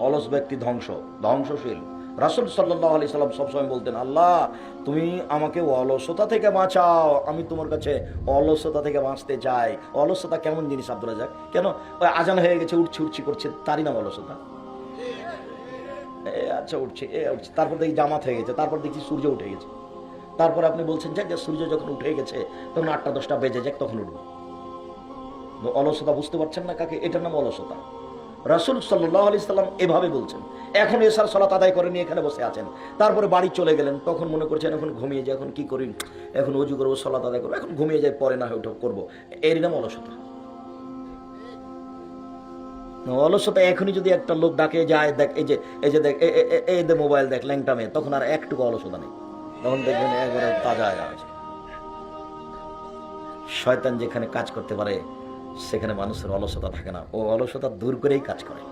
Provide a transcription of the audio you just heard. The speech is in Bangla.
অলস ব্যক্তি ধ্বংসশীল। রাসূল সাল্লাল্লাহু আলাইহি সাল্লাম সবসময় বলতেন, আল্লাহ তুমি আমাকে অলসতা থেকে বাঁচাও, আমি তোমার কাছে অলসতা থেকে বাঁচতে চাই। অলসতা কেমন জিনিস আব্দুল রাজ্জাক? কেন ওই আজান হয়ে গেছে উঠছি করছে, তারই নাম অলসতা? আচ্ছা উঠছে তারপর দেখি জামাত হয়ে গেছে, তারপর দেখছি সূর্য উঠে গেছে, তারপর আপনি বলছেন যে সূর্য যখন উঠে গেছে তখন 8টা-10টা বেজে যাক তখন উঠবো। অলসতা বুঝতে পারছেন না কাকে? এটার নাম অলসতা। রাসূল সাল্লাল্লাহু আলাইহি সাল্লাম এভাবে বলছেন। এখন এশার সালাত আদায় করে নিয়ে এখানে বসে আছেন, তারপরে বাড়ি চলে গেলেন, তখন মনে করছেন এখন ঘুমিয়ে যায়, এখন কি করি, এখন ওযু করবো, সালাত আদায় করবো, এখন ঘুমিয়ে যায়, পরে না হয় ওঠা করবো। এরই নাম অলসতা। অলসতা এখনই যদি একটা লোক ডাকে যায়, দেখ এই যে দেখ এই দে মোবাইল দেখ, ল্যাংটা মেয়ে, তখন আর একটুকু অলসতা নেই, তখন দেখবেন একবারে তাজা আছে। শয়তান যেখানে কাজ করতে পারে সেখানে মানুষের অলসতা থাকে না, ও অলসতা দূর করেই কাজ করে।